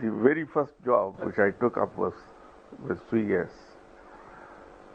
the very first job which I took up was with Suez.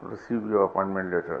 receive your appointment letter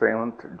7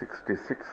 66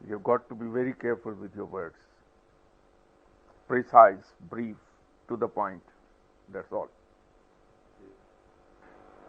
You've got to be very careful with your words. Precise, brief, to the point. That's all.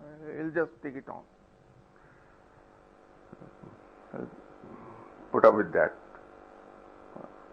He'll just take it on. Put up with that.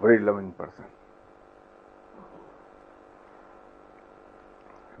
very loving person.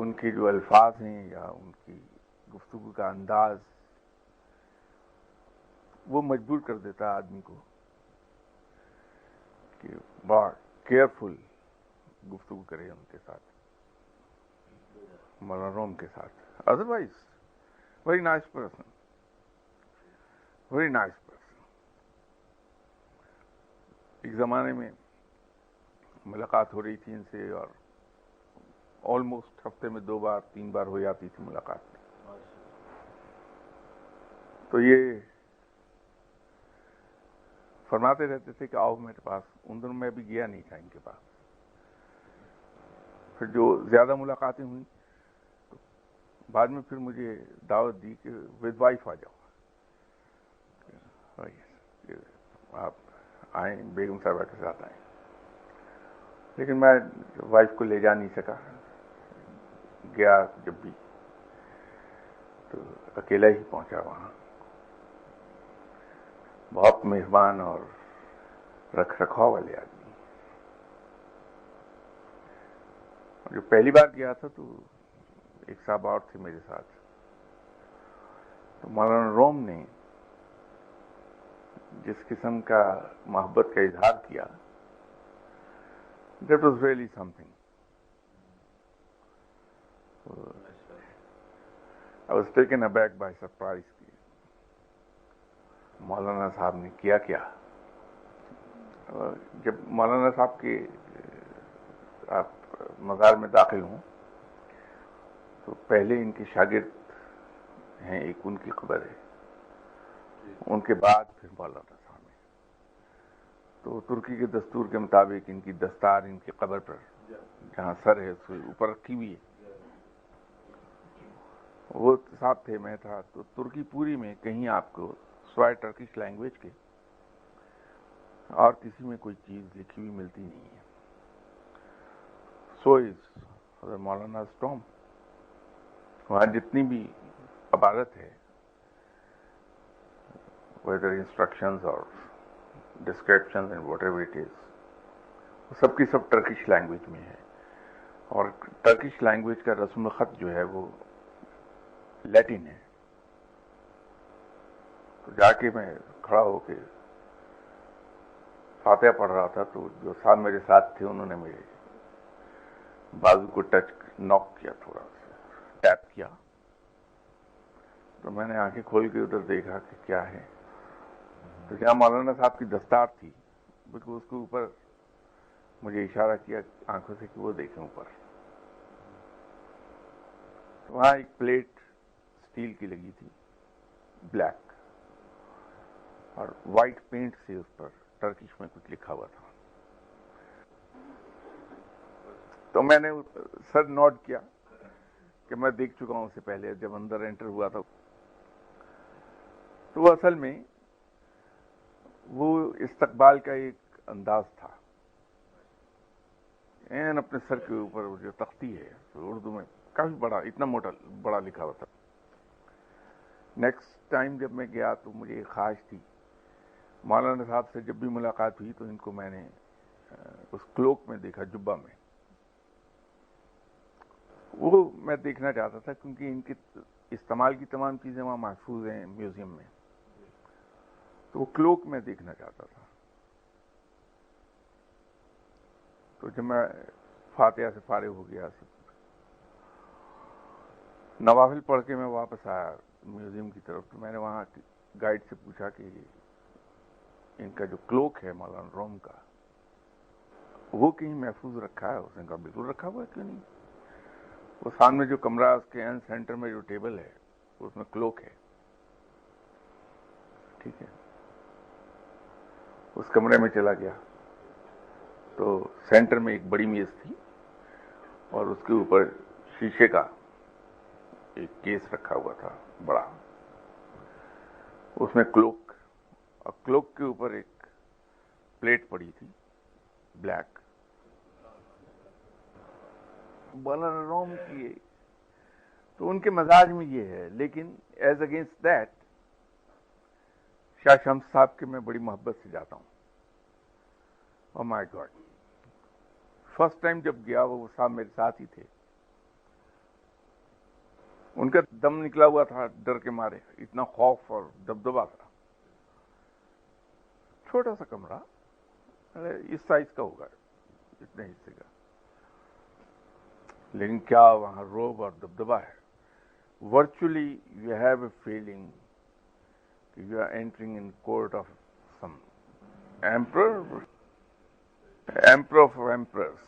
ان کے جو الفاظ ہیں یا ان کی گفتگو کا انداز وہ مجبور کر دیتا ہے آدمی کو کہ بڑا کیئرفل گفتگو کرے ان کے ساتھ، مولانا روم کے ساتھ. Otherwise very nice person, very nice person. ایک زمانے میں ملاقات ہو رہی تھی ان سے، اور آلموسٹ ہفتے میں 2 بار 3 بار ہو جاتی تھی ملاقات. تو یہ فرماتے رہتے تھے کہ آؤ میرے پاس. ان دنوں میں بھی گیا نہیں تھا ان کے پاس. پھر جو زیادہ ملاقاتیں ہوئیں تو بعد میں پھر مجھے دعوت دی کہ ود وائف آ جاؤ. آپ آئیں، بیگم صاحبہ کے ساتھ آئیں. لیکن میں وائف کو لے جا نہیں سکا. گیا جب بھی تو اکیلا ہی پہنچا وہاں. بہت مہربان اور رکھ رکھاؤ والے آدمی. جو پہلی بار گیا تھا تو ایک صاحب اور تھے میرے ساتھ. تو مولانا روم نے جس قسم کا محبت کا اظہار کیا، that was really something. I was taken aback by surprise. مولانا صاحب نے کیا کیا. جب مولانا صاحب کے آپ مزار میں داخل ہوں تو پہلے ان کے شاگرد ہیں، ایک ان کی قبر ہے، ان کے بعد پھر مولانا صاحب ہیں. تو ترکی کے دستور کے مطابق ان کی دستار ان کی قبر پر جہاں سر ہے اس کے اوپر رکھی ہوئی ہے. وہ صاحب تھے، میں تھا. تو ترکی پوری میں کہیں آپ کو سوائے ٹرکش لینگویج کے اور کسی میں کوئی چیز لکھی ہوئی ملتی نہیں ہے. سو از حضرت مولانا اسٹوم. وہاں جتنی بھی عبارت ہے، whether instructions or descriptions and whatever it is، وہ سب کی سب ٹرکش لینگویج میں ہے. اور ٹرکش لینگویج کا رسم الخط جو ہے وہ لیٹن ہے. تو جا کے میں کھڑا ہو کے فاتحہ پڑھ رہا تھا تو جو صاحب میرے ساتھ تھے انہوں نے میرے بازو کو ناک کیا، تھوڑا سا ٹیپ کیا. تو میں نے آنکھیں کھول کے ادھر دیکھا کہ کیا ہے. تو جہاں مولانا صاحب کی دستار تھی، بالکل اس کے اوپر مجھے اشارہ کیا آنکھوں سے کہ وہ دیکھیں اوپر. تو وہاں ایک پلیٹ اسٹیل کی لگی تھی، بلیک، اور وائٹ پینٹ سے اس پر ٹرکش میں کچھ لکھا ہوا تھا. تو میں نے سر نوٹ کیا کہ میں دیکھ چکا ہوں اسے پہلے جب اندر انٹر ہوا تھا. تو وہ اصل میں وہ استقبال کا ایک انداز تھا. این اپنے سر کے اوپر جو تختی ہے اردو میں کافی بڑا، اتنا موٹا بڑا لکھا ہوا تھا. نیکسٹ ٹائم جب میں گیا تو مجھے ایک خواہش تھی، مولانا صاحب سے جب بھی ملاقات ہوئی تو ان کو میں نے اس کلوک میں دیکھا، جبہ میں. وہ میں دیکھنا چاہتا تھا کیونکہ ان کے استعمال کی تمام چیزیں وہاں محفوظ ہیں میوزیم میں. تو وہ کلوک میں دیکھنا چاہتا تھا. تو جب میں فاتحہ سے فارغ ہو گیا، نوافل پڑھ کے میں واپس آیا میوزیم کی طرف، تو میں نے وہاں گائیڈ سے پوچھا کہ ان کا جو کلوک ہے مولانا روم کا، وہ کہیں محفوظ رکھا ہے؟ اس نے کہا بالکل رکھا ہوا ہے، کیوں نہیں. وہ سامنے جو کمرہ اس کے اینڈ سینٹر میں جو ٹیبل ہے اس میں کلوک ہے. ٹھیک ہے. اس کمرے میں چلا گیا تو سینٹر میں ایک بڑی میز تھی اور اس کے اوپر شیشے کا ایک کیس رکھا ہوا تھا بڑا، اس میں کلوک، اور کلوک کے اوپر ایک پلیٹ پڑی تھی بلیک. مولانا روم کی تو ان کے مزاج میں یہ ہے. لیکن ایز اگینسٹ دیٹ شاہ شمس صاحب کے میں بڑی محبت سے جاتا ہوں. او مائی گاڈ، فرسٹ ٹائم جب گیا وہ صاحب میرے ساتھ ہی تھے. ان کا دم نکلا ہوا تھا ڈر کے مارے، اتنا خوف اور دبدبا تھا. چھوٹا سا کمرہ اس سائز کا ہوگا، اتنے حصے کا، لیکن کیا وہاں روب اور دبدبا ہے. Virtually you have a feeling کہ you are entering in court of some emperor of emperors.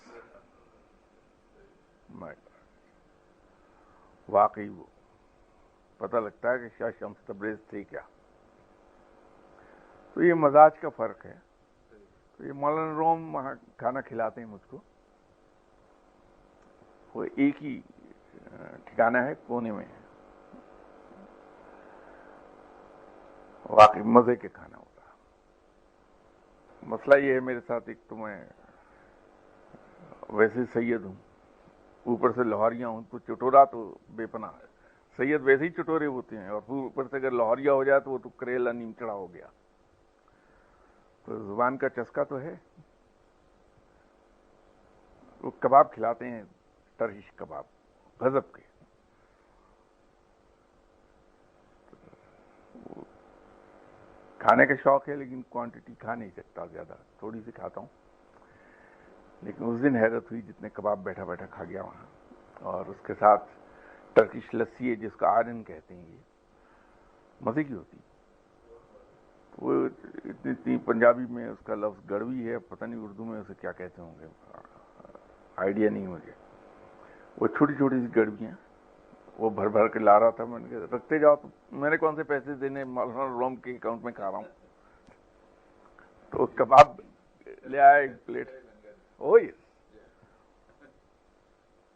واقعی وہ پتہ لگتا ہے کہ شاہ شمس تبریز تھے کیا. تو یہ مزاج کا فرق ہے. تو یہ مولانا روم وہاں کھانا کھلاتے ہیں مجھ کو. وہ ایک ہی ٹھکانہ ہے کونے میں، واقعی مزے کے کھانا ہوتا ہے. مسئلہ یہ ہے میرے ساتھ، ایک تو میں ویسے سید ہوں، اوپر سے لاہوریہ ہوں، تو چٹورا تو بے پناہ ہے. سید ویسے ہی چٹورے ہوتے ہیں، اور اوپر سے اگر لاہوریہ ہو جائے تو وہ تو کریلا نیم چڑا ہو گیا. تو زبان کا چسکا تو ہے. وہ کباب کھلاتے ہیں، ٹرکش کباب غضب کے. کھانے کا شوق ہے لیکن کوانٹٹی کھا نہیں سکتا زیادہ، تھوڑی سی کھاتا ہوں. لیکن اس دن حیرت ہوئی جتنے کباب بیٹھا بیٹھا کھا گیا وہاں. اور اس کے ساتھ ٹرکش لسی ہے جس کو آرن کہتے ہیں، یہ مزے کی ہوتی. وہ اتنی پنجابی میں اس کا لفظ گڑوی ہے، پتہ نہیں اردو میں اسے کیا کہتے ہوں گے، آئیڈیا نہیں مجھے. وہ چھوٹی چھوٹی سی گڑویاں وہ بھر بھر کے لا رہا تھا. میں نے کہا رکھتے جاؤ، تو میں نے کون سے پیسے دینے، مولانا روم کے اکاؤنٹ میں کھا رہا ہوں. تو کباب لے آیا ایک پلیٹ.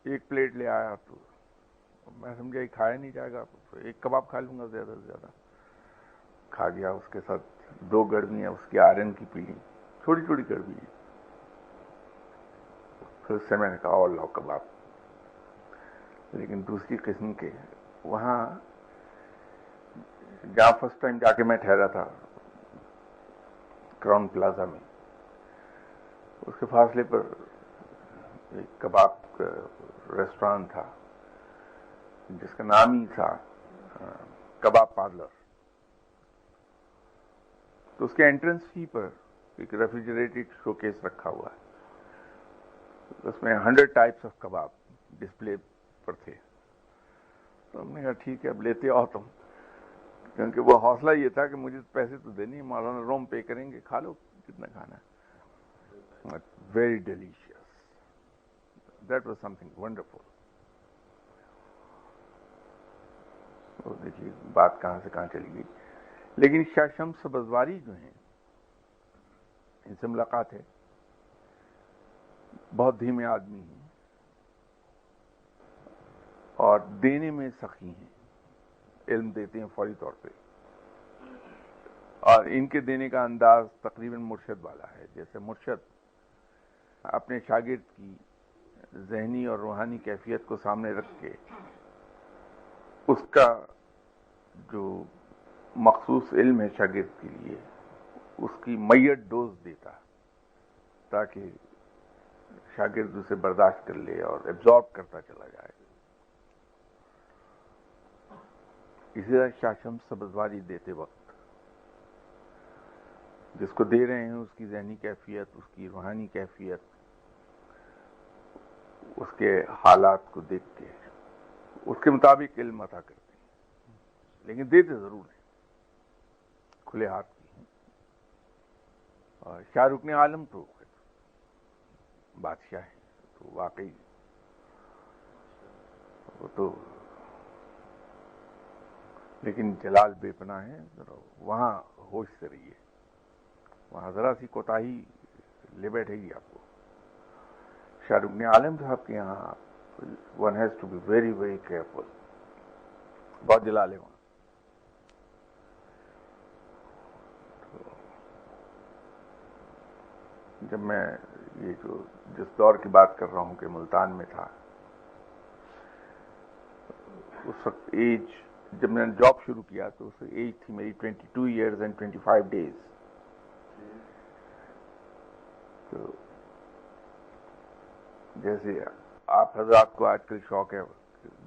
ایک پلیٹ لے آیا تو میں سمجھا یہ کھایا نہیں جائے گا، تو ایک کباب کھا لوں گا زیادہ سے زیادہ. کھا گیا. اس کے ساتھ 2 گڑویاں اس کی آرن کی پیلی، چھوٹی چھوٹی گڑوی. پھر اس سے میں نے کہا اور لاؤ کباب، لیکن دوسری قسم کے. وہاں جہاں فرسٹ ٹائم جا کے میں ٹھہرا تھا کراؤن پلازا میں، اس کے فاصلے پر ایک کباب کا ریسٹوران تھا جس کا نام ہی تھا کباب پارلر. تو اس کے انٹرنس فی پر ایک ریفریجریٹڈ شو کیس رکھا ہوا ہے. اس میں 100 ٹائپس آف کباب ڈسپلے پر تھے. تو ہم نے کہا ٹھیک ہے اب لیتے آؤ تم، کیونکہ وہ حوصلہ یہ تھا کہ مجھے پیسے تو دینے ہیں، مولانا روم پے کریں گے، کھا لو جتنا کھانا ہے. Very delicious. That was some thing wonderful. دیکھیے بات کہاں سے کہاں چلی گئی. لیکن شاہ شمس سبزواری جو ہیں، ان سے ملاقات ہے. بہت دھیمے آدمی ہیں اور دینے میں سخی ہیں. علم دیتے ہیں فوری طور پہ، اور ان کے دینے کا انداز تقریباً مرشد والا ہے. جیسے مرشد اپنے شاگرد کی ذہنی اور روحانی کیفیت کو سامنے رکھ کے اس کا جو مخصوص علم ہے شاگرد کے لیے، اس کی میت ڈوز دیتا تاکہ شاگرد اسے برداشت کر لے اور ایبزارب کرتا چلا جائے. اسی طرح شاہ شمس سبزواری دیتے وقت جس کو دے رہے ہیں اس کی ذہنی کیفیت، اس کی روحانی کیفیت، اس کے حالات کو دیکھ کے اس کے مطابق علم عطا کرتے ہیں. لیکن دیتے ضرور ہیں، کھلے ہاتھ کی ہیں. اور شاہ رکن عالم تو بادشاہ ہیں، تو واقعی وہ تو، لیکن جلال بے پناہ ہے. وہاں ہوش سے رہیے، وہاں ذرا سی کوتاہی لے بیٹھے گی آپ کو. شاہ رکن عالم صاحب کے یہاں one has to be very very careful. بہت جلال ہے وہاں. جب میں یہ جو جس دور کی بات کر رہا ہوں کہ ملتان میں تھا، اس وقت ایج، جب میں نے جاب شروع کیا تو اس وقت ایج تھی میری 22 ایئرز اینڈ 25 ڈیز. تو جیسے آپ حضرات کو آج کل شوق ہے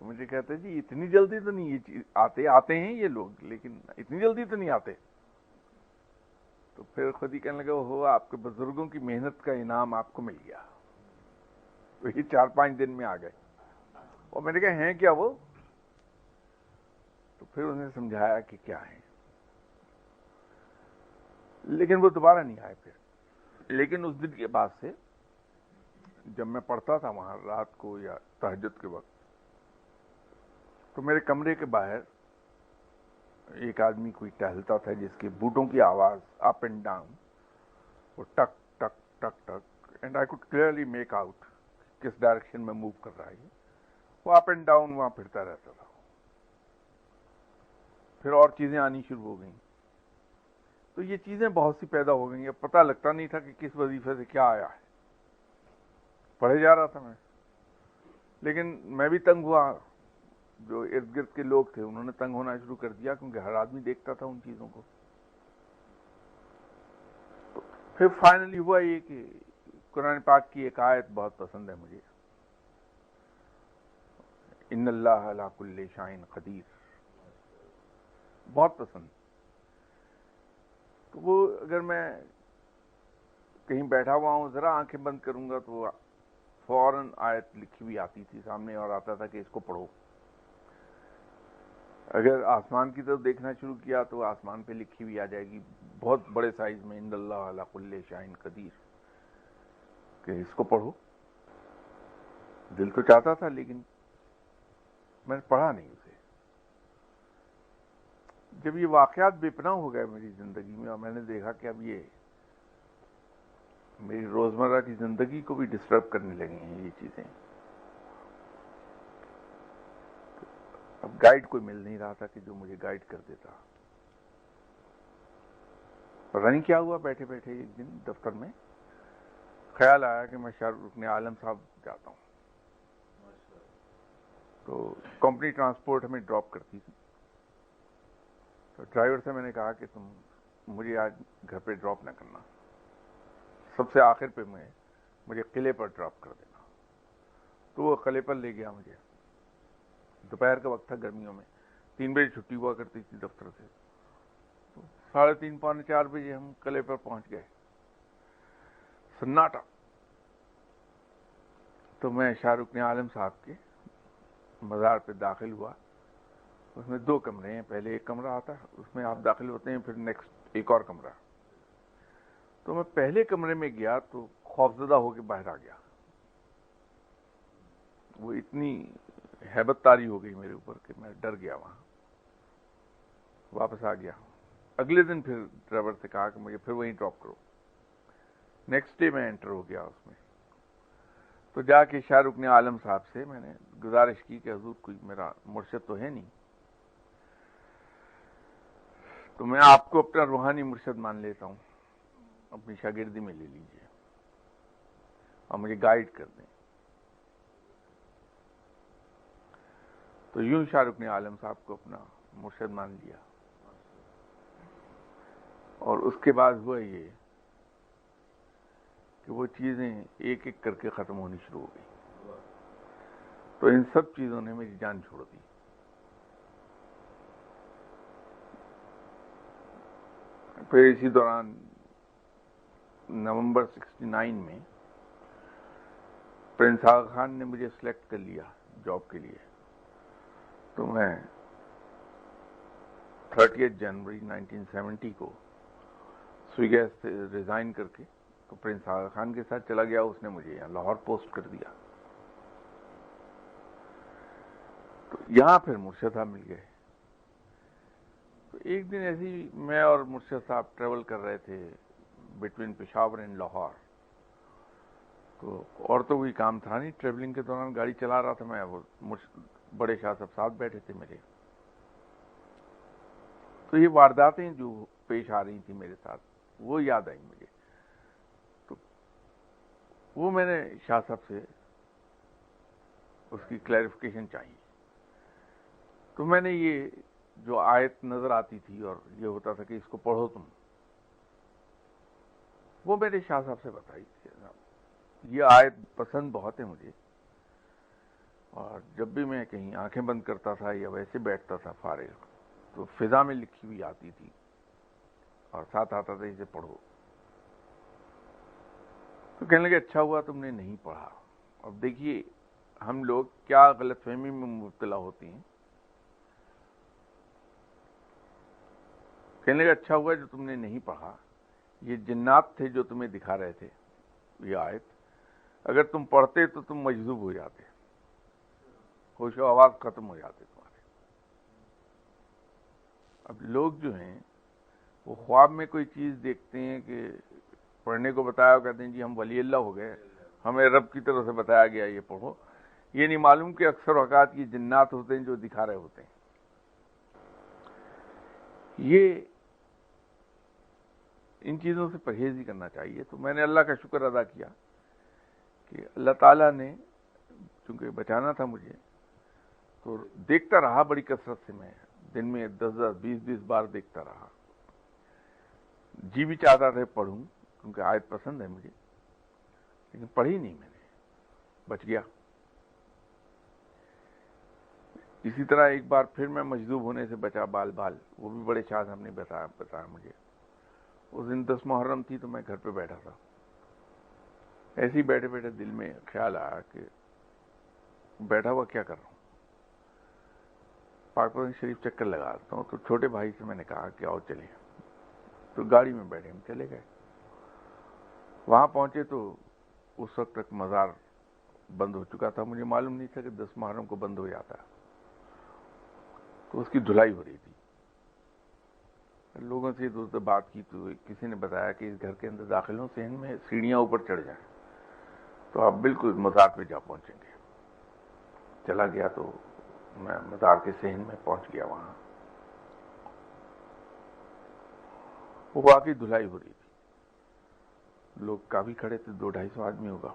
تو مجھے کہتے جی اتنی جلدی تو نہیں، یہ چیز آتے ہیں یہ لوگ، لیکن اتنی جلدی تو نہیں آتے. تو پھر خود ہی کہنے لگا ہو آپ کے بزرگوں کی محنت کا انعام آپ کو مل گیا. تو یہ 4-5 دن میں آ گئے. اور میں نے کہا ہیں کیا وہ؟ تو پھر انہوں نے سمجھایا کہ کیا ہے، لیکن وہ دوبارہ نہیں آئے پھر. لیکن اس دن کے بعد سے جب میں پڑھتا تھا وہاں رات کو یا تہجد کے وقت، تو میرے کمرے کے باہر ایک آدمی کوئی ٹہلتا تھا جس کے بوٹوں کی آواز اپ اینڈ ڈاؤن، وہ tick tick tick tick, and I could clearly make out کس ڈائریکشن میں موو کر رہا ہے. وہ اپ اینڈ ڈاؤن وہاں پھرتا رہتا تھا. پھر اور چیزیں آنی شروع ہو گئیں. تو یہ چیزیں بہت سی پیدا ہو گئیں. اب پتہ لگتا نہیں تھا کہ کس وظیفے سے کیا آیا ہے. پڑھے جا رہا تھا میں، لیکن میں بھی تنگ ہوا. جو ارد گرد کے لوگ تھے انہوں نے تنگ ہونا شروع کر دیا، کیونکہ ہر آدمی دیکھتا تھا ان چیزوں کو. تو پھر فائنلی ہوا یہ کہ قرآن پاک کی ایک آیت بہت پسند ہے مجھے، ان اللہ علی کل شیء قدیر، بہت پسند. تو وہ اگر میں کہیں بیٹھا ہوا ہوں، ذرا آنکھیں بند کروں گا تو وہ فوراً آیت لکھی ہوئی آتی تھی سامنے اور آتا تھا کہ اس کو پڑھو. اگر آسمان کی طرف دیکھنا شروع کیا تو آسمان پہ لکھی ہوئی آ جائے گی بہت بڑے سائز میں، ان اللہ علی کل شیء قدیر، کہ اس کو پڑھو. دل تو چاہتا تھا لیکن میں نے پڑھا نہیں اسے. جب یہ واقعات بے پناہ ہو گئے میری زندگی میں اور میں نے دیکھا کہ اب یہ میری روزمرہ کی زندگی کو بھی ڈسٹرب کرنے لگے ہیں یہ چیزیں. اب گائیڈ کوئی مل نہیں رہا تھا کہ جو مجھے گائیڈ کر دیتا. پتہ نہیں کیا ہوا، بیٹھے بیٹھے ایک دن دفتر میں خیال آیا کہ میں شاہ رکن عالم صاحب جاتا ہوں. تو کمپنی ٹرانسپورٹ ہمیں ڈراپ کرتی تھی. تو ڈرائیور سے میں نے کہا کہ تم مجھے آج گھر پہ ڈراپ نہ کرنا، سب سے آخر پہ مجھے قلعے پر ڈراپ کر دینا. تو وہ قلعے پر لے گیا مجھے. دوپہر کا وقت تھا، گرمیوں میں 3 بجے چھٹی ہوا کرتی تھی دفتر سے. تو 3:30 پونے 4 بجے ہم قلعے پر پہنچ گئے. سناٹا. تو میں شاہ رکن عالم صاحب کے مزار پہ داخل ہوا. اس میں 2 کمرے ہیں، پہلے ایک کمرہ آتا ہے اس میں آپ داخل ہوتے ہیں، پھر نیکسٹ ایک اور کمرہ. تو میں پہلے کمرے میں گیا تو خوفزدہ ہو کے باہر آ گیا. وہ اتنی ہیبت طاری ہو گئی میرے اوپر کہ میں ڈر گیا. وہاں واپس آ گیا. اگلے دن پھر ڈرائیور سے کہا کہ مجھے پھر وہیں ڈراپ کرو. نیکسٹ ڈے میں انٹر ہو گیا اس میں. تو جا کے شاہ رکن عالم صاحب سے میں نے گزارش کی کہ حضور کوئی میرا مرشد تو ہے نہیں، تو میں آپ کو اپنا روحانی مرشد مان لیتا ہوں، اپنی شاگردی میں لے لیجیے اور مجھے گائیڈ کر دیں. تو یوں شاہ رکن عالم صاحب کو اپنا مرشد مان لیا. اور اس کے بعد ہوا یہ کہ وہ چیزیں ایک ایک کر کے ختم ہونی شروع ہو گئی. تو ان سب چیزوں نے میری جان چھوڑ دی. پھر اسی دوران نومبر 69 میں پرنس آغا خان نے مجھے سلیکٹ کر لیا جاب کے لیے. تو میں 30 جنوری 1970 کو سوئی گیس سے ریزائن کر کے تو پرنس آغا خان کے ساتھ چلا گیا. اس نے مجھے یہاں لاہور پوسٹ کر دیا. تو یہاں پھر مرشد صاحب مل گئے. تو ایک دن ایسے ہی میں اور مرشد صاحب ٹریول کر رہے تھے بٹوین پشاور اینڈ لاہور. تو اور تو کوئی کام تھا نہیں، ٹریولنگ کے دوران گاڑی چلا رہا تھا میں. وہ بڑے شاہ صاحب ساتھ بیٹھے تھے میرے. تو یہ وارداتیں جو پیش آ رہی تھیں میرے ساتھ وہ یاد آئی مجھے. تو وہ میں نے شاہ صاحب سے اس کی کلیریفیکیشن چاہیے. تو میں نے یہ جو آیت نظر آتی تھی اور یہ ہوتا تھا کہ اس کو پڑھو تم، وہ میرے شاہ صاحب سے بتائی تھی. یہ آیت پسند بہت ہے مجھے. اور جب بھی میں کہیں آنکھیں بند کرتا تھا یا ویسے بیٹھتا تھا فارغ تو فضا میں لکھی ہوئی آتی تھی اور ساتھ آتا تھا اسے پڑھو. تو کہنے لگے اچھا ہوا تم نے نہیں پڑھا. اب دیکھیے ہم لوگ کیا غلط فہمی میں مبتلا ہوتے ہیں. کہنے لگے اچھا ہوا جو تم نے نہیں پڑھا, یہ جنات تھے جو تمہیں دکھا رہے تھے یہ آیت, اگر تم پڑھتے تو تم مجذوب ہو جاتے, ہوش و آواز ختم ہو جاتے تمہارے. اب لوگ جو ہیں وہ خواب میں کوئی چیز دیکھتے ہیں کہ پڑھنے کو بتایا اور کہتے ہیں جی ہم ولی اللہ ہو گئے, ہمیں رب کی طرف سے بتایا گیا یہ پڑھو. یہ نہیں معلوم کہ اکثر اوقات یہ جنات ہوتے ہیں جو دکھا رہے ہوتے ہیں. یہ ان چیزوں سے پرہیز ہی کرنا چاہیے. تو میں نے اللہ کا شکر ادا کیا کہ اللہ تعالیٰ نے چونکہ بچانا تھا مجھے, تو دیکھتا رہا بڑی کثرت سے. میں دن میں 10-10 20-20 بار دیکھتا رہا. جی بھی چاہتا تھا پڑھوں کیونکہ آیت پسند ہے مجھے, لیکن پڑھی نہیں میں نے, بچ گیا. اسی طرح ایک بار پھر میں مجذوب ہونے سے بچا بال بال, وہ بھی بڑے شاہ صاحب نے بتایا مجھے. اس دن 10 محرم تھی تو میں گھر پہ بیٹھا تھا. ایسے ہی بیٹھے بیٹھے دل میں خیال آیا کہ بیٹھا ہوا کیا کر رہا ہوں, پاک پتن شریف چکر لگاتا ہوں. تو چھوٹے بھائی سے میں نے کہا کہ آؤ چلیں. تو گاڑی میں بیٹھے ہم چلے گئے. وہاں پہنچے تو اس وقت تک مزار بند ہو چکا تھا. مجھے معلوم نہیں تھا کہ 10 محرم کو بند ہو جاتا ہے. تو اس کی دھلائی ہو رہی تھی. لوگوں سے دوست بات کی تو کسی نے بتایا کہ اس گھر کے اندر داخل ہوں صحن میں سیڑھیاں اوپر چڑھ جائیں تو آپ بالکل مزار پہ جا پہنچیں گے. چلا گیا تو میں مزار کے صحن میں پہنچ گیا. وہاں وہ واقعی دھلائی ہو رہی تھی. لوگ کافی کھڑے تھے, 200-250 آدمی ہوگا.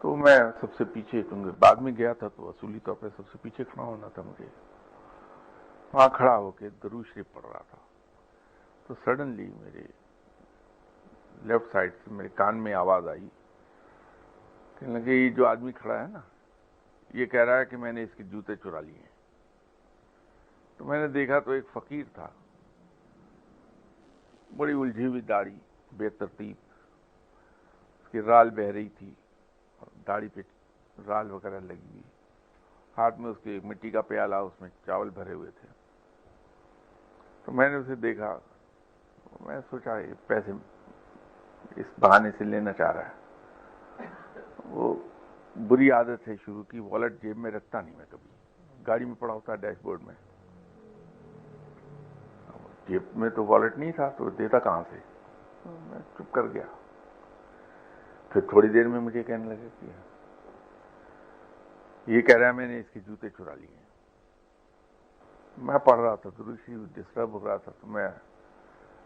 تو میں سب سے پیچھے, کیونکہ بعد میں گیا تھا تو اصولی طور پہ سب سے پیچھے کھڑا ہونا تھا مجھے. وہاں کھڑا ہو کے درود شریف پڑھ رہا تھا. تو سڈنلی میرے لیفٹ سائڈ سے میرے کان میں آواز آئی, کہنے لگے یہ جو آدمی کھڑا ہے نا یہ کہہ رہا ہے کہ میں نے اس کے جوتے چرا لیے ہیں. تو میں نے دیکھا تو ایک فقیر تھا, بڑی الجھی ہوئی داڑھی, بے ترتیب, اس کی رال بہہ رہی تھی اور داڑھی پہ رال وغیرہ لگی ہوئی. ہاتھ میں اس کے ایک مٹی کا پیالہ, اس میں چاول بھرے ہوئے تھے. تو میں نے اسے دیکھا, میں سوچا یہ پیسے اس بہانے سے لینا چاہ رہا ہے. وہ بری عادت ہے شروع کی, والٹ جیب میں رکھتا نہیں میں کبھی, گاڑی میں پڑا ہوتا ڈیش بورڈ میں. جیب میں تو والٹ نہیں تھا تو دیتا کہاں سے. میں چپ کر گیا. پھر تھوڑی دیر میں مجھے کہنے لگے کہ یہ کہہ رہا ہے میں نے اس کے جوتے چرا لیے ہیں. میں پڑھ رہا تھا درود شریف, ڈسٹرب ہو رہا تھا. تو میں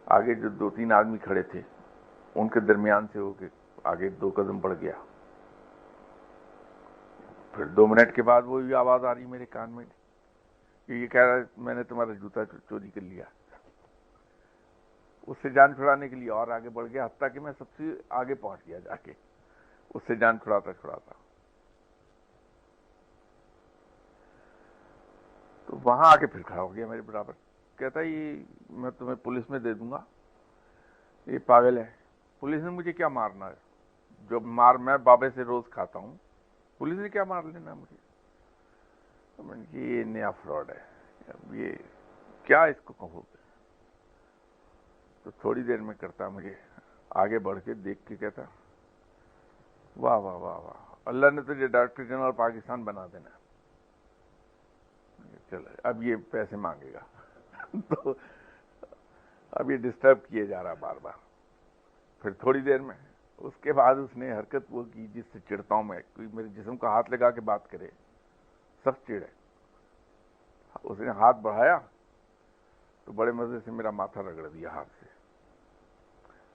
آگے جو 2-3 آدمی کھڑے تھے ان کے درمیان سے ہو کے آگے 2 قدم بڑھ گیا. پھر 2 منٹ کے بعد وہی آواز آ رہی میرے کان میں کہ یہ کہہ رہا ہے میں نے تمہارا جوتا چوری کر لیا. اس سے جان چھڑانے کے لیے اور آگے بڑھ گیا, حتیٰ کہ میں سب سے آگے پہنچ گیا جا کے, اس سے جان چھڑاتا چھڑاتا. تو وہاں آ کے پھر کھڑا ہو گیا میرے برابر. کہتا یہ میں تمہیں پولیس میں دے دوں گا, یہ پاگل ہے. پولیس نے مجھے کیا مارنا ہے, جو مار میں بابے سے روز کھاتا ہوں, پولیس نے کیا مار لینا مجھے. تو میں نے کہا یہ نیا فراڈ ہے, اب یہ کیا اس کو کہو گے. تو تھوڑی دیر میں کرتا مجھے آگے بڑھ کے دیکھ کے کہتا واہ واہ واہ واہ, اللہ نے تجھے ڈائریکٹر جنرل پاکستان بنا دینا. چلو اب یہ پیسے مانگے گا. تو اب یہ ڈسٹرب کیے جا رہا بار بار. پھر تھوڑی دیر میں اس کے بعد اس نے حرکت وہ کی جس سے چڑھتا ہوں میں, کوئی میرے جسم کا ہاتھ لگا کے بات کرے سخت چڑھے. اس نے ہاتھ بڑھایا تو بڑے مزے سے میرا ماتھا رگڑ دیا ہاتھ سے.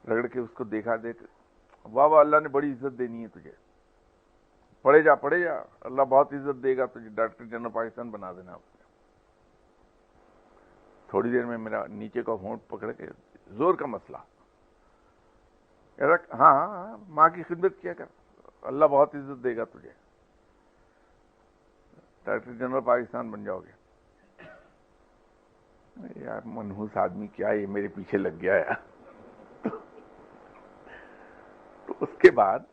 رگڑ کے اس کو دیکھا, دیکھ واہ واہ اللہ نے بڑی عزت دینی ہے تجھے, پڑھے جا پڑھے جا, اللہ بہت عزت دے گا تجھے, ڈائریکٹر جنرل پاکستان بنا دینا. تھوڑی دیر میں میرا نیچے کا ہونٹ پکڑ کے زور کا مسئلہ, ہاں ہاں ماں کی خدمت کیا کر, اللہ بہت عزت دے گا تجھے. ڈائریکٹر جنرل پاکستان بن جاؤ گے. یار منحوس آدمی کیا یہ میرے پیچھے لگ گیا یار. تو اس کے بعد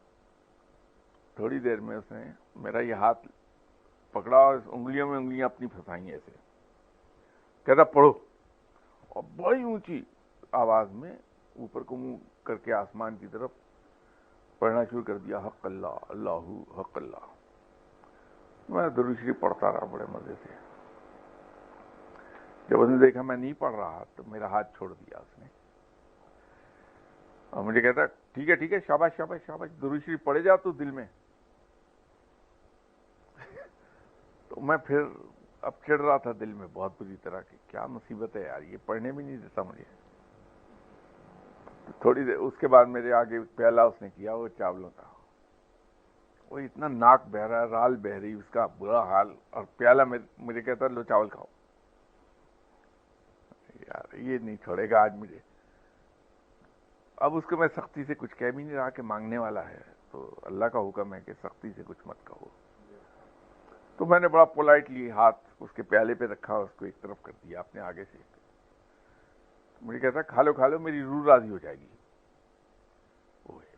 تھوڑی دیر میں اس نے میرا یہ ہاتھ پکڑا اور انگلیوں میں انگلیاں اپنی پھنسائیں ایسے. کہتا پڑھو, اور بڑی اونچی آواز میں اوپر کو منہ کر کے آسمان کی طرف پڑھنا شروع کر دیا, حق اللہ اللہ حق اللہ. میں درود شریف پڑھتا رہا بڑے مزے سے. جب اس نے دیکھا میں نہیں پڑھ رہا تو میرا ہاتھ چھوڑ دیا اس نے, اور مجھے کہتا ٹھیک ہے ٹھیک ہے, شاباش شاباش شاباش, درود شریف پڑھے جا تو دل میں. تو میں پھر اب چڑھ رہا تھا دل میں بہت بری طرح کی, کیا مصیبت ہے یار, یہ پڑھنے بھی نہیں دیتا مجھے. تھوڑی دیر اس کے بعد میرے آگے پیالہ اس نے کیا, وہ چاولوں کا, وہ اتنا ناک بہ رہا ہے, رال بہ رہی, اس کا برا حال, اور پیالہ مجھے کہتا لو چاول کھاؤ. یار یہ نہیں چھوڑے گا آج مجھے. اب اس کو میں سختی سے کچھ کہہ بھی نہیں رہا کہ مانگنے والا ہے, تو اللہ کا حکم ہے کہ سختی سے کچھ مت کہو. تو میں نے بڑا پولائٹلی ہاتھ اس کے پیالے پہ رکھا, اس کو ایک طرف کر دیا اپنے آگے سے. مجھے کہتا کھا لو میری روح راضی ہو جائے گی.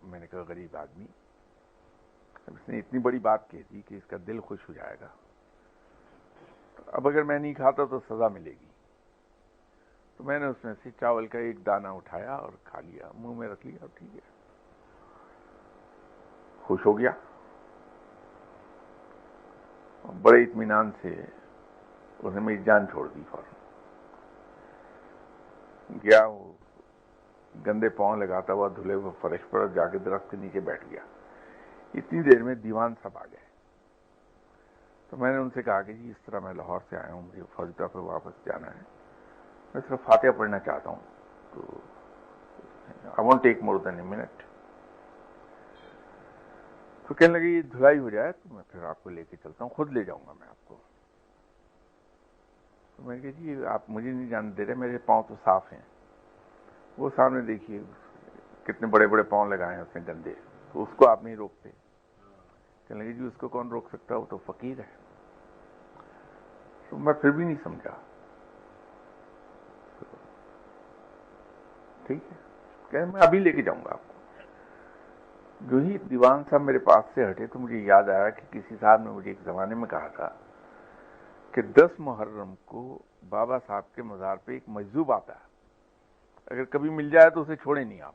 میں نے کہا غریب آدمی, اس نے اتنی بڑی بات کہہ دی کہ اس کا دل خوش ہو جائے گا, اب اگر میں نہیں کھاتا تو سزا ملے گی. تو میں نے اس میں سے چاول کا ایک دانہ اٹھایا اور کھا لیا, منہ میں رکھ لیا, اب ٹھیک ہے, خوش ہو گیا. بڑے اطمینان سے اس نے میری جان چھوڑ دی. فوراً گیا, وہ گندے پاؤں لگاتا ہوا دھلے ہوئے فرش پر جا کے درخت کے نیچے بیٹھ گیا. اتنی دیر میں دیوان صاحب آ گئے. تو میں نے ان سے کہا کہ جی اس طرح میں لاہور سے آیا ہوں, مجھے فوجدہ پہ واپس جانا ہے, میں صرف فاتحہ پڑھنا چاہتا ہوں, تو I won't take more than a minute. تو کہنے لگے یہ دھلائی ہو جائے تو میں پھر آپ کو لے کے چلتا ہوں, خود لے جاؤں گا میں آپ کو. تو میں نے کہا جی آپ مجھے نہیں جانے دے رہے, میرے پاؤں تو صاف ہیں. وہ سامنے دیکھیے کتنے بڑے بڑے پاؤں لگائے ہیں اس نے گندے, تو اس کو آپ نہیں روکتے. کہنے لگے جی اس کو کون روک سکتا, وہ تو فقیر ہے. تو میں پھر بھی نہیں سمجھا. ٹھیک ہے, کہ میں ابھی لے کے جاؤں گا آپ کو. جو ہی دیوان صاحب میرے پاس سے ہٹے تو مجھے یاد آیا کہ کسی صاحب نے مجھے ایک زمانے میں کہا تھا کہ 10 محرم کو بابا صاحب کے مزار پہ ایک مجذوب آتا ہے, اگر کبھی مل جائے تو اسے چھوڑیں نہیں آپ.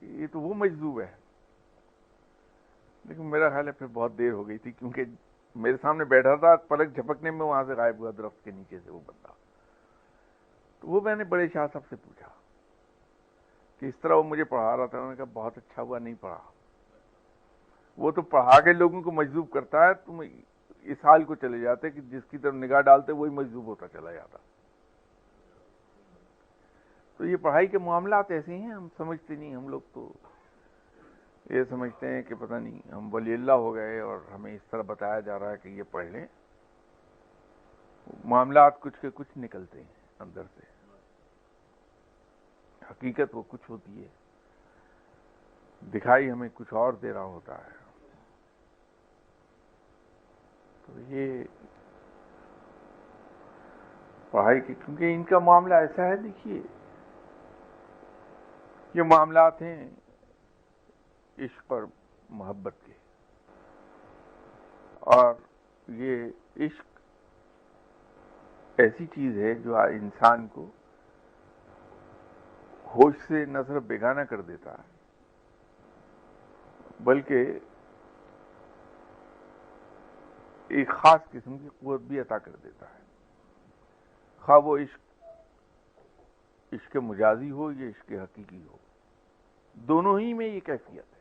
یہ تو وہ مجذوب ہے. لیکن میرا خیال ہے پھر بہت دیر ہو گئی تھی, کیونکہ میرے سامنے بیٹھا تھا, پلک جھپکنے میں وہاں سے غائب ہوا درخت کے نیچے سے وہ بندہ. تو وہ میں نے بڑے شاہ صاحب سے پوچھا کہ اس طرح وہ مجھے پڑھا رہا تھا. انہوں نے کہا بہت اچھا ہوا نہیں پڑھا, وہ تو پڑھا کے لوگوں کو مجذوب کرتا ہے. تم اس حال کو چلے جاتے کہ جس کی طرف نگاہ ڈالتے وہی مجذوب ہوتا چلا جاتا. تو یہ پڑھائی کے معاملات ایسے ہیں, ہم سمجھتے نہیں. ہم لوگ تو یہ سمجھتے ہیں کہ پتہ نہیں ہم ولی اللہ ہو گئے اور ہمیں اس طرح بتایا جا رہا ہے کہ یہ پڑھ لیں. معاملات کچھ کے کچھ نکلتے ہیں اندر سے, حقیقت وہ کچھ ہوتی ہے, دکھائی ہمیں کچھ اور دے رہا ہوتا ہے. تو یہ پڑھائی کی, کیونکہ ان کا معاملہ ایسا ہے, دیکھیے یہ معاملات ہیں عشق اور محبت کے, اور یہ عشق ایسی چیز ہے جو انسان کو ہوش سے نہ صرف بیگانہ کر دیتا ہے, بلکہ ایک خاص قسم کی قوت بھی عطا کر دیتا ہے. خواہ وہ عشق مجازی ہو یا عشق حقیقی ہو, دونوں ہی میں یہ کیفیت ہے.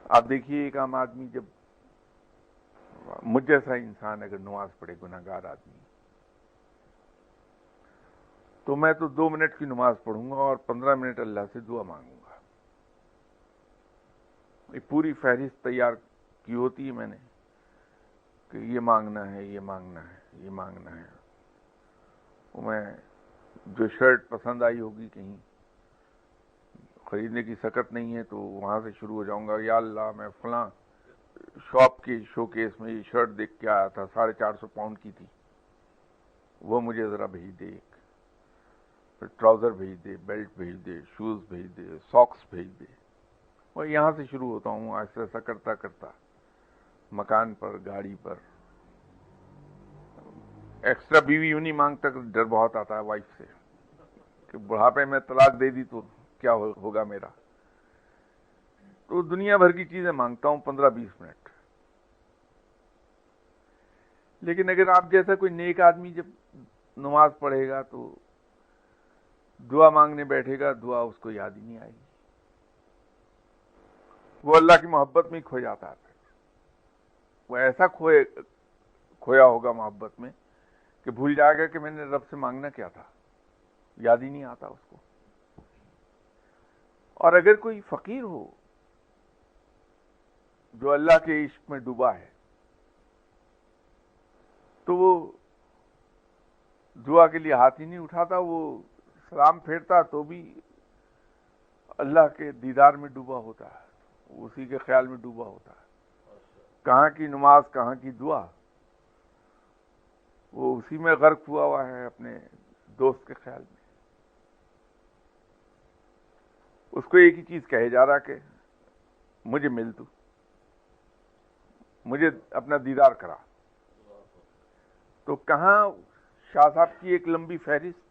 آپ دیکھیے ایک عام آدمی, جب مجھ جیسا انسان اگر نماز پڑھے, گناہگار آدمی, تو میں تو 2 منٹ کی نماز پڑھوں گا اور 15 منٹ اللہ سے دعا مانگوں گا. یہ پوری فہرست تیار کی ہوتی ہے میں نے کہ یہ مانگنا ہے, یہ مانگنا ہے, یہ مانگنا ہے. میں جو شرٹ پسند آئی ہوگی کہیں خریدنے کی سکت نہیں ہے تو وہاں سے شروع ہو جاؤں گا, یا اللہ میں فلاں شاپ کے شو کیس میں یہ شرٹ دیکھ کے آیا تھا، 450 پاؤنڈ کی تھی، وہ مجھے ذرا بھیج دے، پھر ٹراؤزر بھیج دے، بیلٹ بھیج دے، شوز بھیج دے، ساکس بھیج دے. اور یہاں سے شروع ہوتا ہوں، ایسا ایسا کرتا کرتا مکان پر، گاڑی پر. ایکسٹرا بیوی یوں نہیں مانگتا کہ ڈر بہت آتا ہے وائف سے کہ بڑھاپے میں طلاق دے دی تو کیا ہوگا میرا. تو دنیا بھر کی چیزیں مانگتا ہوں 15-20 منٹ. لیکن اگر آپ جیسا کوئی نیک آدمی جب نماز پڑھے گا تو دعا مانگنے بیٹھے گا، دعا اس کو یاد ہی نہیں آئے گی. وہ اللہ کی محبت میں ہی کھو جاتا ہے. پھر وہ ایسا کھویا ہوگا محبت میں کہ بھول جائے گا کہ میں نے رب سے مانگنا کیا تھا، یاد ہی نہیں آتا اس کو. اور اگر کوئی فقیر ہو جو اللہ کے عشق میں ڈوبا ہے تو وہ دعا کے لیے ہاتھ ہی نہیں اٹھاتا، وہ سلام پھیرتا تو بھی اللہ کے دیدار میں ڈوبا ہوتا ہے، اسی کے خیال میں ڈوبا ہوتا ہے. کہاں کی نماز، کہاں کی دعا، وہ اسی میں غرق ہوا ہے اپنے دوست کے خیال میں. اس کو ایک ہی چیز کہے جا رہا کہ مجھے مل تو، مجھے اپنا دیدار کرا. تو کہاں شاہ صاحب کی ایک لمبی فہرست،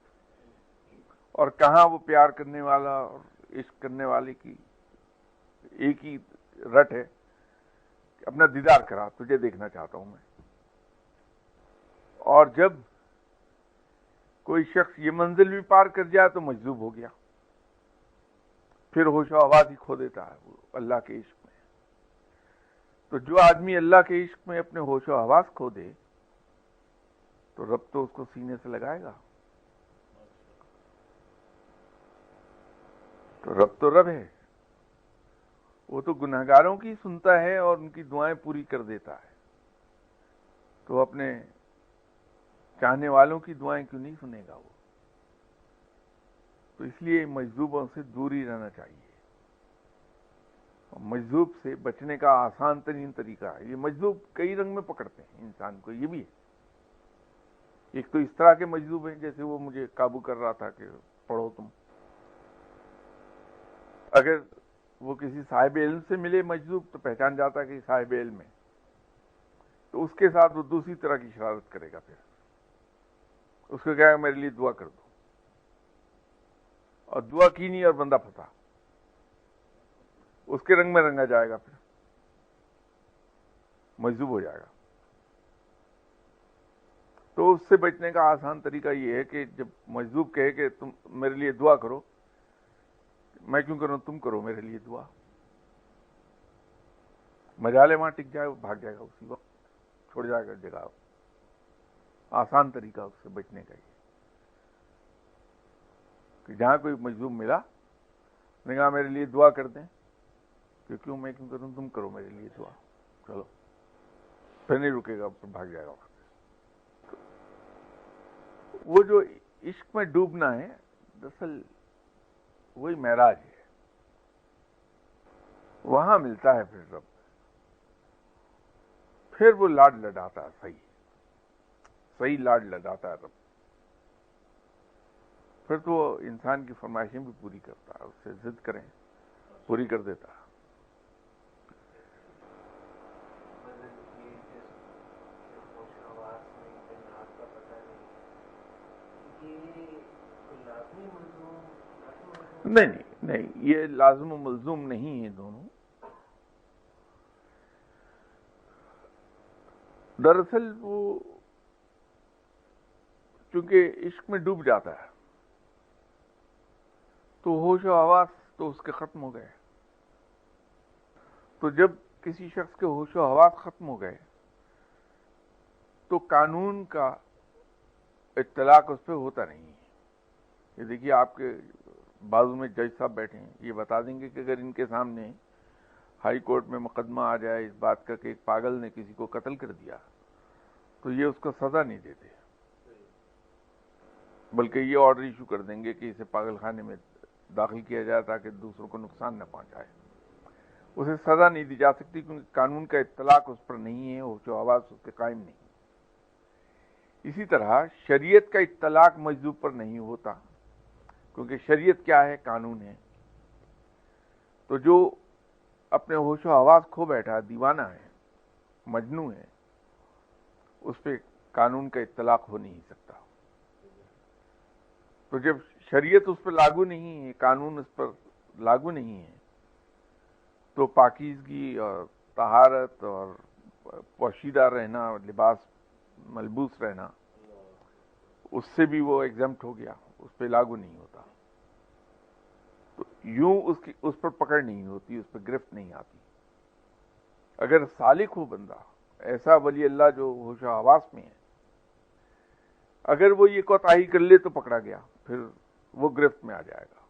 اور کہاں وہ پیار کرنے والا اور عشق کرنے والے کی ایک ہی رٹ ہے کہ اپنا دیدار کرا، تجھے دیکھنا چاہتا ہوں میں. اور جب کوئی شخص یہ منزل بھی پار کر جائے تو مجذوب ہو گیا، پھر ہوش و حواس ہی کھو دیتا ہے وہ اللہ کے عشق میں. تو جو آدمی اللہ کے عشق میں اپنے ہوش و حواس کھو دے تو رب تو اس کو سینے سے لگائے گا. تو رب ہے، وہ تو گنہگاروں کی سنتا ہے اور ان کی دعائیں پوری کر دیتا ہے. تو اپنے چاہنے والوں کی دعائیں کیوں نہیں سنے گا وہ؟ تو اس لیے مجذوبوں سے دور ہی رہنا چاہیے. مجذوب سے بچنے کا آسان ترین طریقہ ہے، یہ مجذوب کئی رنگ میں پکڑتے ہیں انسان کو. یہ بھی ہے، ایک تو اس طرح کے مجذوب ہیں جیسے وہ مجھے قابو کر رہا تھا کہ پڑھو تم. اگر وہ کسی صاحب علم سے ملے مجذوب تو پہچان جاتا ہے کہ صاحب علم ہے، تو اس کے ساتھ وہ دوسری طرح کی شرارت کرے گا. پھر اس کو کہے گا میرے لیے دعا کر دو، اور دعا کی نہیں اور بندہ پھنسا، اس کے رنگ میں رنگا جائے گا، پھر مجذوب ہو جائے گا. تو اس سے بچنے کا آسان طریقہ یہ ہے کہ جب مجذوب کہے کہ تم میرے لیے دعا کرو، میں کیوں کروں، تم کرو میرے لیے دعا، مجالے وہاں ٹک جائے، وہ بھاگ جائے گا، اسی وقت چھوڑ جائے گا جگہ. آسان طریقہ اس سے بچنے کا یہ کہ جہاں کوئی مجذوب ملا نے کہا میرے لیے دعا کر دیں، کیوں میں کیوں کروں، تم کرو میرے لیے دعا، چلو. پھر نہیں رکے گا، پھر بھاگ جائے گا. وہ جو عشق میں ڈوبنا ہے دراصل وہی معراج ہے، وہاں ملتا ہے پھر رب. پھر وہ لاڈ لڈاتا ہے، صحیح لاڈ لڈاتا ہے رب. پھر تو وہ انسان کی فرمائشیں بھی پوری کرتا ہے، اس سے ضد کریں پوری کر دیتا ہے. نہیں، یہ لازم و ملزوم نہیں ہے دونوں. دراصل وہ چونکہ عشق میں ڈوب جاتا ہے تو ہوش و حواس تو اس کے ختم ہو گئے. تو جب کسی شخص کے ہوش و حواس ختم ہو گئے تو قانون کا اطلاق اس پہ ہوتا نہیں ہے. یہ دیکھیے آپ کے بازو میں جج صاحب بیٹھے ہیں، یہ بتا دیں گے کہ اگر ان کے سامنے ہائی کورٹ میں مقدمہ آ جائے اس بات کا کہ ایک پاگل نے کسی کو قتل کر دیا تو یہ اس کو سزا نہیں دیتے، بلکہ یہ آرڈر ایشو کر دیں گے کہ اسے پاگل خانے میں داخل کیا جائے تاکہ دوسروں کو نقصان نہ پہنچائے. اسے سزا نہیں دی جا سکتی کیونکہ قانون کا اطلاق اس پر نہیں ہے، ہوش و حواس اس کے قائم نہیں۔ اسی طرح شریعت کا اطلاق مجذوب پر نہیں ہوتا، کیونکہ شریعت کیا ہے؟ قانون ہے۔ تو جو اپنے ہوش و حواس کھو بیٹھا ہے، دیوانہ ہے، مجنون ہے، اس پہ قانون کا اطلاق ہو نہیں سکتا۔ تو جب شریعت اس پر لاگو نہیں ہے، قانون اس پر لاگو نہیں ہے، تو پاکیزگی اور طہارت اور پوشیدہ رہنا، لباس ملبوس رہنا، اس سے بھی وہ ایگزمپٹ ہو گیا، اس پہ لاگو نہیں ہوتا۔ تو یوں اس پر پکڑ نہیں ہوتی، اس پہ گرفت نہیں آتی۔ اگر سالک ہو بندہ، ایسا ولی اللہ جو ہوش و حواس میں ہے، اگر وہ یہ کوتاہی کر لے تو پکڑا گیا، پھر وہ گرفت میں آ جائے گا،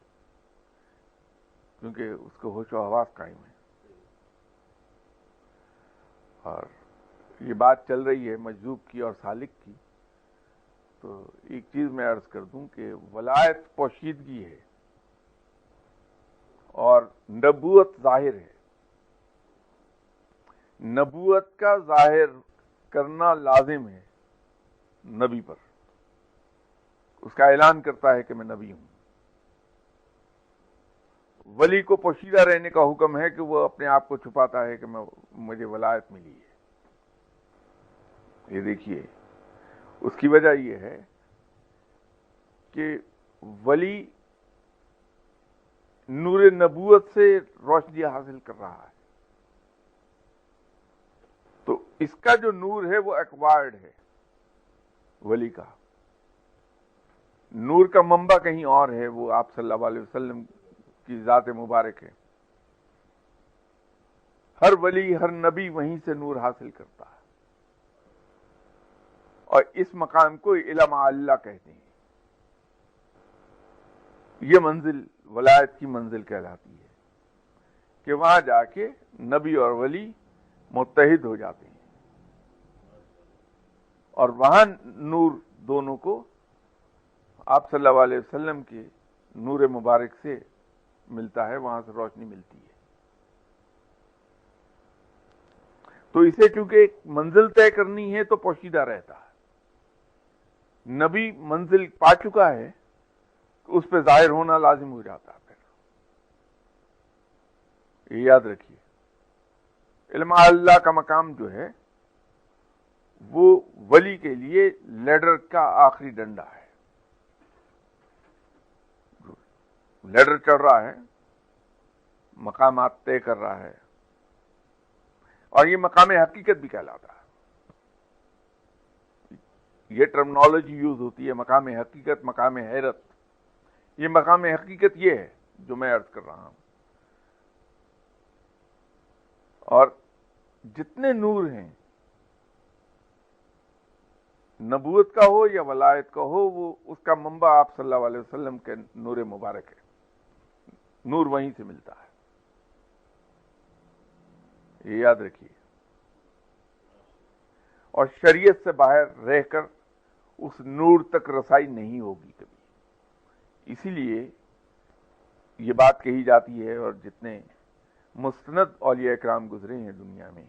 کیونکہ اس کو ہوش و حواس قائم ہے۔ اور یہ بات چل رہی ہے مجذوب کی اور سالک کی، تو ایک چیز میں عرض کر دوں کہ ولایت پوشیدگی ہے اور نبوت ظاہر ہے۔ نبوت کا ظاہر کرنا لازم ہے نبی پر، اس کا اعلان کرتا ہے کہ میں نبی ہوں۔ ولی کو پوشیدہ رہنے کا حکم ہے کہ وہ اپنے آپ کو چھپاتا ہے کہ مجھے ولایت ملی ہے۔ یہ دیکھیے، اس کی وجہ یہ ہے کہ ولی نور نبوت سے روشنی حاصل کر رہا ہے، تو اس کا جو نور ہے وہ ایکوائرڈ ہے۔ ولی کا نور کا منبع کہیں اور ہے، وہ آپ صلی اللہ علیہ وسلم کی ذات مبارک ہے۔ ہر ولی، ہر نبی وہیں سے نور حاصل کرتا ہے، اور اس مقام کو علم اللہ کہتے ہیں۔ یہ منزل ولایت کی منزل کہلاتی ہے کہ وہاں جا کے نبی اور ولی متحد ہو جاتے ہیں، اور وہاں نور دونوں کو آپ صلی اللہ علیہ وسلم کے نور مبارک سے ملتا ہے، وہاں سے روشنی ملتی ہے۔ تو اسے چونکہ ایک منزل طے کرنی ہے تو پوشیدہ رہتا ہے۔ نبی منزل پا چکا ہے تو اس پہ ظاہر ہونا لازم ہو جاتا ہے۔ پھر یہ یاد رکھیے، علم اللہ کا مقام جو ہے وہ ولی کے لیے لیڈر کا آخری ڈنڈا ہے۔ لیڈر چڑھ رہا ہے، مقامات طے کر رہا ہے، اور یہ مقام حقیقت بھی کہلاتا ہے۔ یہ ٹرمنالوجی یوز ہوتی ہے، مقام حقیقت، مقام حیرت۔ یہ مقام حقیقت یہ ہے جو میں عرض کر رہا ہوں۔ اور جتنے نور ہیں، نبوت کا ہو یا ولایت کا ہو، وہ اس کا منبع آپ صلی اللہ علیہ وسلم کے نور مبارک ہے، نور وہیں سے ملتا ہے۔ یہ یاد رکھیے، اور شریعت سے باہر رہ کر اس نور تک رسائی نہیں ہوگی کبھی۔ اسی لیے یہ بات کہی جاتی ہے، اور جتنے مستند اولیاء اکرام گزرے ہیں دنیا میں،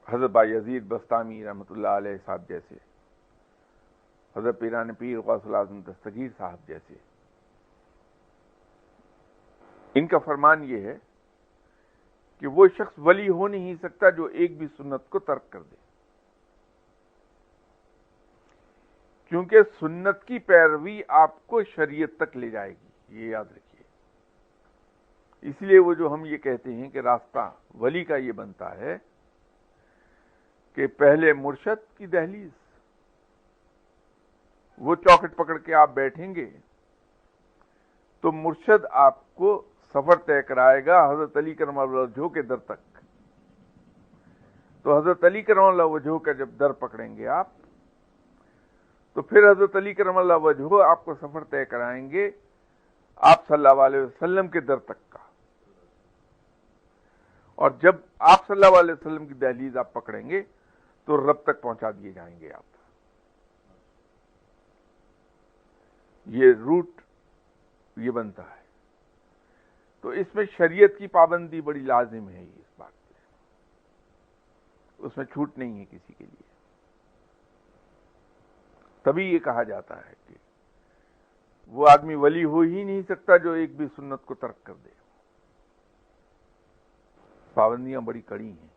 حضرت بایزید بستامی رحمۃ اللہ علیہ صاحب جیسے، حضرت پیران پیر غوث العظم دستگیر صاحب جیسے، ان کا فرمان یہ ہے کہ وہ شخص ولی ہو نہیں سکتا جو ایک بھی سنت کو ترک کر دے، کیونکہ سنت کی پیروی آپ کو شریعت تک لے جائے گی۔ یہ یاد رکھیے۔ اس لیے وہ جو ہم یہ کہتے ہیں کہ راستہ ولی کا یہ بنتا ہے کہ پہلے مرشد کی دہلیز، وہ چوکھٹ پکڑ کے آپ بیٹھیں گے تو مرشد آپ کو سفر طے کرائے گا حضرت علی کرم اللہ وجہہ کے در تک۔ تو حضرت علی کرم اللہ وجہہ کا جب در پکڑیں گے آپ، تو پھر حضرت علی کرم اللہ وجہہ آپ کو سفر طے کرائیں گے آپ صلی اللہ علیہ وسلم کے در تک کا۔ اور جب آپ صلی اللہ علیہ وسلم کی دہلیز آپ پکڑیں گے تو رب تک پہنچا دیے جائیں گے آپ۔ یہ روٹ یہ بنتا ہے۔ تو اس میں شریعت کی پابندی بڑی لازم ہے اس بات پہ، اس میں چھوٹ نہیں ہے کسی کے لیے. تبھی یہ کہا جاتا ہے کہ وہ آدمی ولی ہو ہی نہیں سکتا جو ایک بھی سنت کو ترک کر دے. پابندیاں بڑی کڑی ہیں.